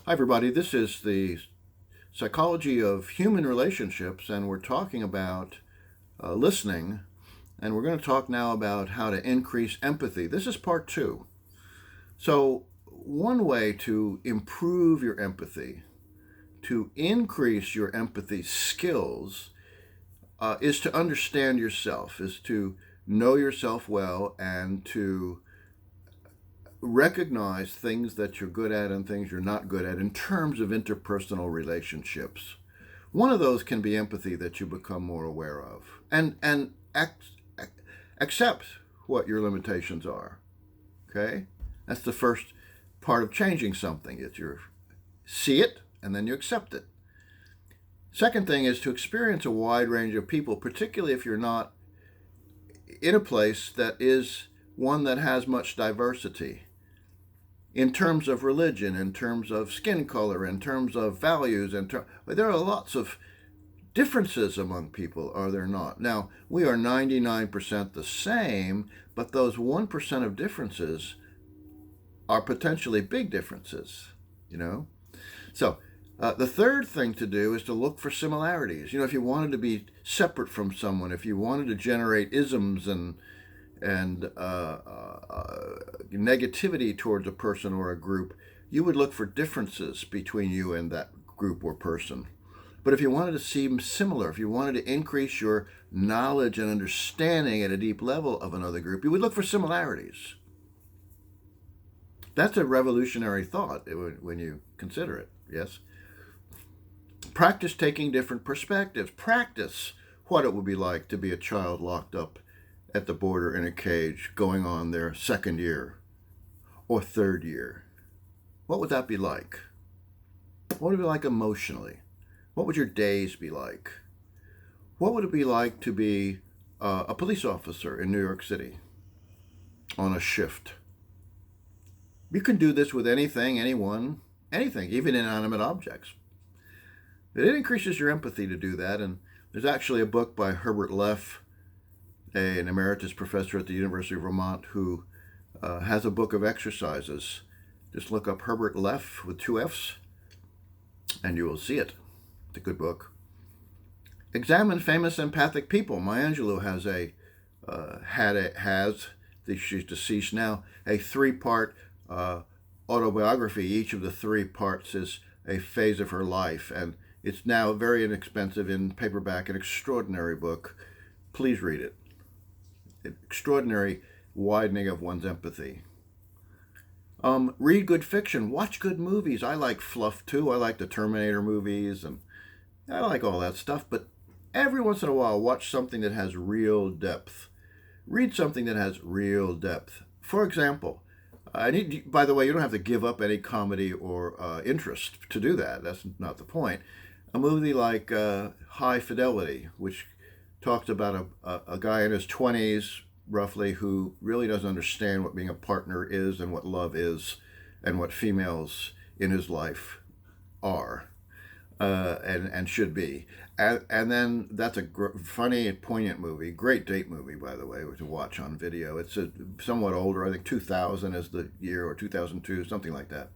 Hi, everybody. This is the psychology of human relationships, and we're talking about listening, and we're going to talk now about how to increase empathy. This is part two. So, one way to improve your empathy, to increase your empathy skills, is to understand yourself, is to know yourself well, and to recognize things that you're good at and things you're not good at in terms of interpersonal relationships. One of those can be empathy, that you become more aware of and accept what your limitations are. Okay? That's the first part of changing something. It's you see it and then you accept it. Second thing is to experience a wide range of people, particularly if you're not in a place that is one that has much diversity in terms of religion, in terms of skin color, in terms of values. There are lots of differences among people, are there not? Now, we are 99% the same, but those 1% of differences are potentially big differences, you know? So, the third thing to do is to look for similarities. If you wanted to be separate from someone, if you wanted to generate isms and negativity towards a person or a group, you would look for differences between you and that group or person. But if you wanted to seem similar, if you wanted to increase your knowledge and understanding at a deep level of another group, you would look for similarities. That's a revolutionary thought when you consider it, yes? Practice taking different perspectives. Practice what it would be like to be a child locked up at the border in a cage going on their second year or third year. What would that be like? What would it be like emotionally? What would your days be like? What would it be like to be a police officer in New York City on a shift? You can do this with anything, anyone, anything, even inanimate objects. It increases your empathy to do that, and there's actually a book by Herbert Leff, an emeritus professor at the University of Vermont, who has a book of exercises. Just look up Herbert Leff with two F's, and you will see it. It's a good book. Examine famous empathic people. Maya Angelou she's deceased now, a three-part autobiography. Each of the three parts is a phase of her life, and it's now very inexpensive in paperback, an extraordinary book. Please read it. Extraordinary widening of one's empathy. Read good fiction. Watch good movies. I like fluff too. I like the Terminator movies, and I like all that stuff. But every once in a while, watch something that has real depth. Read something that has real depth. For example, by the way, you don't have to give up any comedy or interest to do that. That's not the point. A movie like High Fidelity, which talks about a guy in his 20s, roughly, who really doesn't understand what being a partner is and what love is and what females in his life are and should be. And then that's a funny and poignant movie. Great date movie, by the way, to watch on video. It's somewhat older. I think 2000 is the year, or 2002, something like that.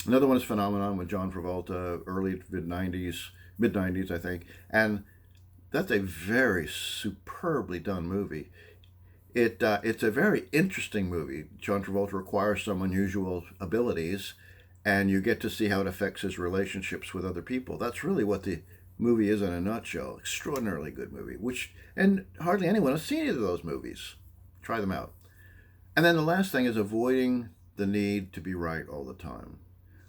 Another one is Phenomenon with John Travolta, early mid-90s, I think. And that's a very superbly done movie. It's a very interesting movie. John Travolta acquires some unusual abilities, and you get to see how it affects his relationships with other people. That's really what the movie is in a nutshell. Extraordinarily good movie, and hardly anyone has seen either of those movies. Try them out. And then the last thing is avoiding the need to be right all the time.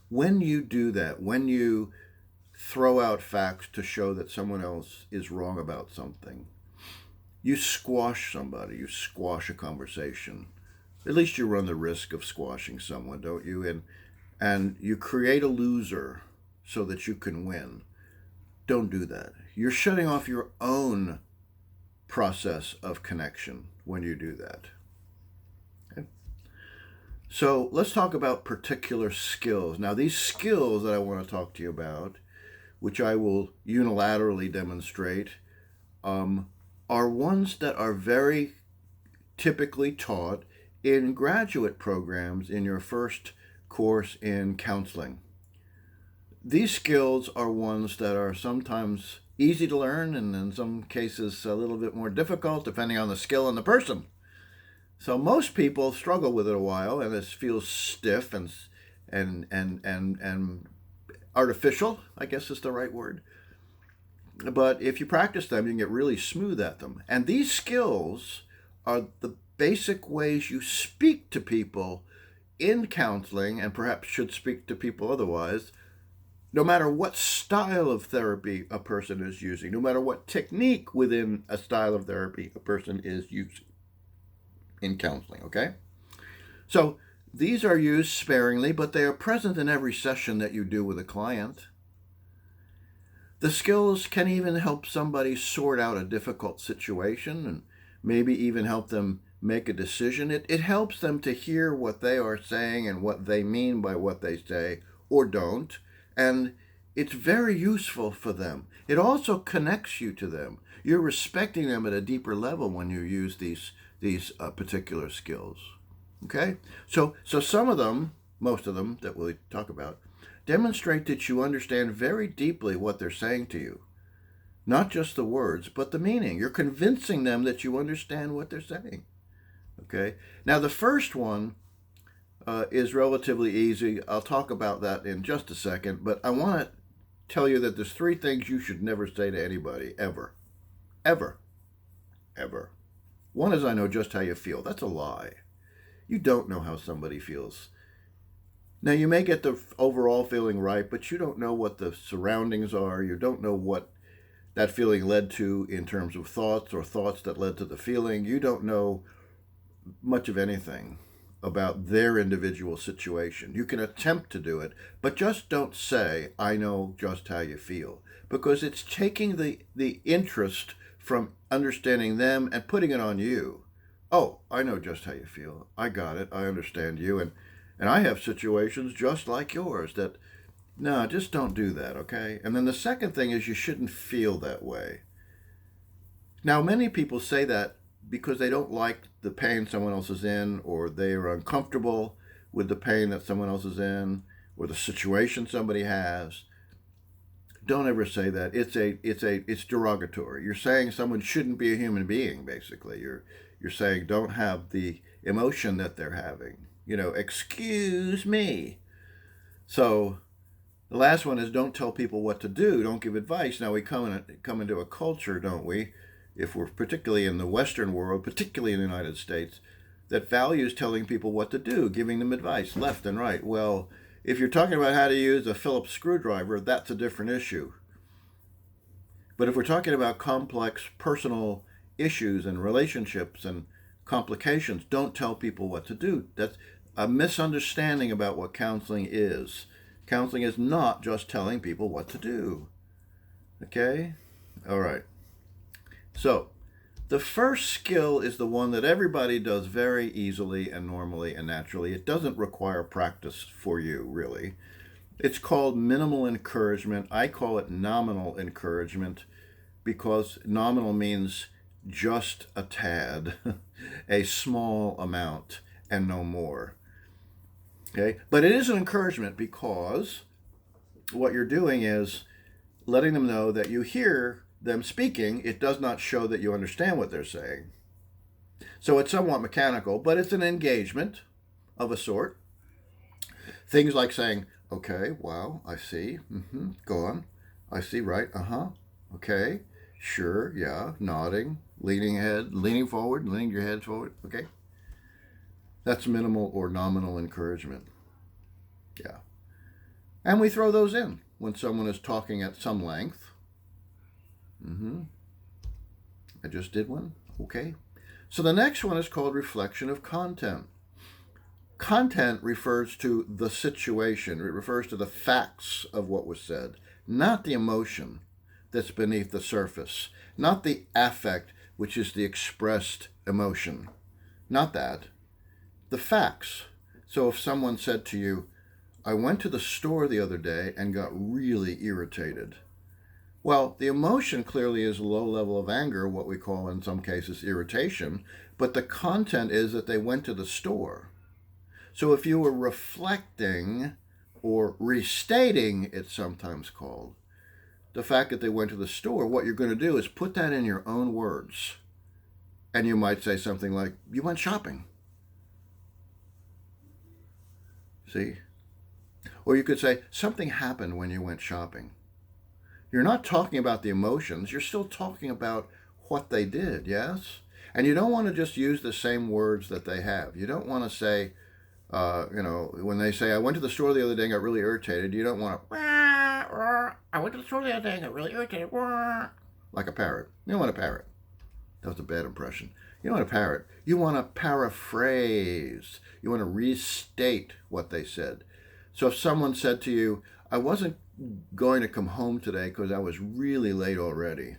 When you do that, when you throw out facts to show that someone else is wrong about something, you squash somebody, you squash a conversation. At least you run the risk of squashing someone, don't you? And you create a loser so that you can win. Don't do that. You're shutting off your own process of connection when you do that. Okay? So let's talk about particular skills. Now, these skills that I want to talk to you about, which I will unilaterally demonstrate, are ones that are very typically taught in graduate programs in your first course in counseling. these skills are ones that are sometimes easy to learn and in some cases a little bit more difficult depending on the skill and the person. So most people struggle with it a while and it feels stiff and artificial, I guess is the right word. But if you practice them, you can get really smooth at them. And these skills are the basic ways you speak to people in counseling, and perhaps should speak to people otherwise, no matter what style of therapy a person is using, no matter what technique within a style of therapy a person is using in counseling, okay? So these are used sparingly, but they are present in every session that you do with a client. The skills can even help somebody sort out a difficult situation and maybe even help them make a decision. It helps them to hear what they are saying and what they mean by what they say or don't. And it's very useful for them. It also connects you to them. You're respecting them at a deeper level when you use these particular skills. Okay? So some of them, most of them that we'll talk about, demonstrate that you understand very deeply what they're saying to you. Not just the words, but the meaning. You're convincing them that you understand what they're saying. Okay? Now, the first one is relatively easy. I'll talk about that in just a second, but I want to tell you that there's 3 things you should never say to anybody, ever. Ever. Ever. One is, I know just how you feel. That's a lie. You don't know how somebody feels. Now, you may get the overall feeling right, but you don't know what the surroundings are. You don't know what that feeling led to in terms of thoughts or thoughts that led to the feeling. You don't know much of anything about their individual situation. You can attempt to do it, but just don't say, I know just how you feel, because it's taking the interest from understanding them and putting it on you. Oh, I know just how you feel. I got it. I understand you. And I have situations just like yours that, no, just don't do that, okay? And then the second thing is you shouldn't feel that way. Now, many people say that because they don't like the pain someone else is in, or they are uncomfortable with the pain that someone else is in, or the situation somebody has. Don't ever say that. It's derogatory. You're saying someone shouldn't be a human being, basically. You're saying don't have the emotion that they're having. Excuse me. So the last one is don't tell people what to do. Don't give advice. Now we come into a culture, don't we? If we're particularly in the Western world, particularly in the United States, that values telling people what to do, giving them advice left and right. Well, if you're talking about how to use a Phillips screwdriver, that's a different issue. But if we're talking about complex personal issues and relationships and complications, don't tell people what to do. That's a misunderstanding about what counseling is. Counseling is not just telling people what to do. Okay? All right. So, the first skill is the one that everybody does very easily and normally and naturally. It doesn't require practice for you, really. It's called minimal encouragement. I call it nominal encouragement because nominal means just a tad, a small amount, and no more. Okay? But it is an encouragement because what you're doing is letting them know that you hear them speaking. It does not show that you understand what they're saying. So it's somewhat mechanical, but it's an engagement of a sort. Things like saying, okay, wow, I see, go on, I see, right, okay, sure, yeah, nodding, leaning forward, leaning your head forward, okay. That's minimal or nominal encouragement. Yeah. And we throw those in when someone is talking at some length. I just did one. Okay. So the next one is called reflection of content. Content refers to the situation. It refers to the facts of what was said, not the emotion that's beneath the surface, not the affect, which is the expressed emotion. Not that. The facts. So if someone said to you, I went to the store the other day and got really irritated. Well, the emotion clearly is a low level of anger, what we call in some cases irritation, but the content is that they went to the store. So if you were reflecting or restating, it's sometimes called, the fact that they went to the store, what you're going to do is put that in your own words. And you might say something like, you went shopping. See? Or you could say, something happened when you went shopping. You're not talking about the emotions, you're still talking about what they did, yes? And you don't want to just use the same words that they have. You don't want to say, when they say, I went to the store the other day and got really irritated, you don't want to, I went to the store the other day and got really irritated, like a parrot. You don't want a parrot. That was a bad impression. You don't want a parrot. You want to paraphrase. You want to restate what they said. So if someone said to you, I wasn't going to come home today because I was really late already,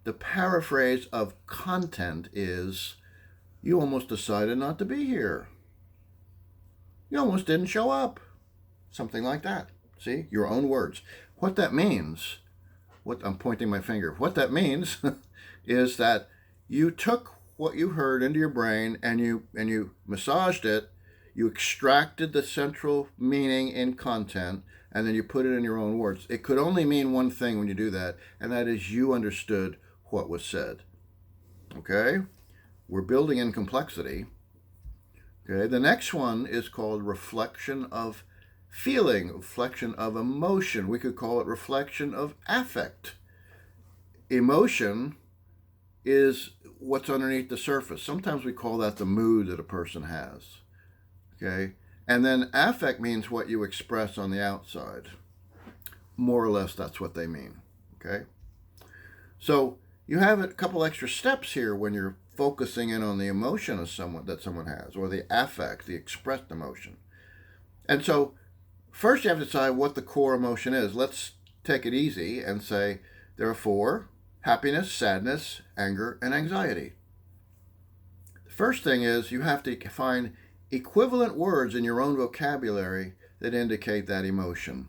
the paraphrase of content is, you almost decided not to be here. You almost didn't show up. Something like that. See? Your own words. What that means, I'm pointing my finger. What that means is that you took what you heard into your brain and you massaged it, you extracted the central meaning in content, and then you put it in your own words. It could only mean one thing when you do that, and that is you understood what was said. Okay? We're building in complexity. Okay, the next one is called reflection of feeling, reflection of emotion. We could call it reflection of affect. Emotion is what's underneath the surface. Sometimes we call that the mood that a person has. Okay? And then affect means what you express on the outside. More or less, that's what they mean. Okay? So you have a couple extra steps here when you're focusing in on the emotion of someone has, or the affect, the expressed emotion. And so first you have to decide what the core emotion is. Let's take it easy and say there are 4: happiness, sadness, anger, and anxiety. The first thing is you have to find equivalent words in your own vocabulary that indicate that emotion,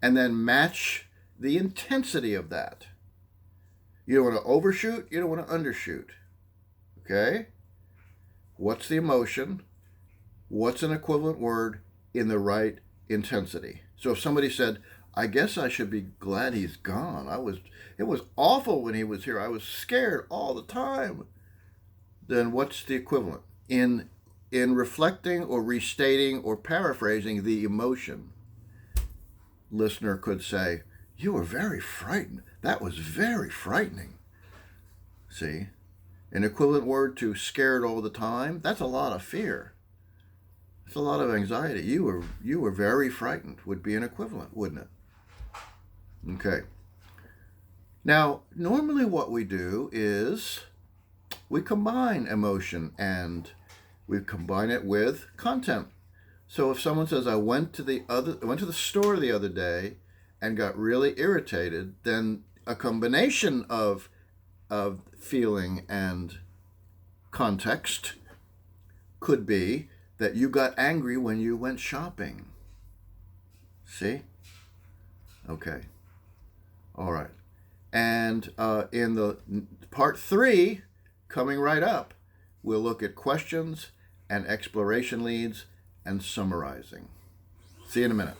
and then match the intensity of that. You don't want to overshoot, you don't want to undershoot. Okay? What's the emotion? What's an equivalent word in the right intensity? So if somebody said, I guess I should be glad he's gone. It was awful when he was here. I was scared all the time. Then what's the equivalent? In reflecting or restating or paraphrasing the emotion, listener could say, you were very frightened. That was very frightening. See? An equivalent word to scared all the time, that's a lot of fear. It's a lot of anxiety. You were very frightened would be an equivalent, wouldn't it? Okay. Now, normally what we do is we combine emotion and we combine it with content. So if someone says, I went to the store the other day and got really irritated, then a combination of feeling and context could be that you got angry when you went shopping. See? Okay. All right. And in the part 3, coming right up, we'll look at questions and exploration leads and summarizing. See you in a minute.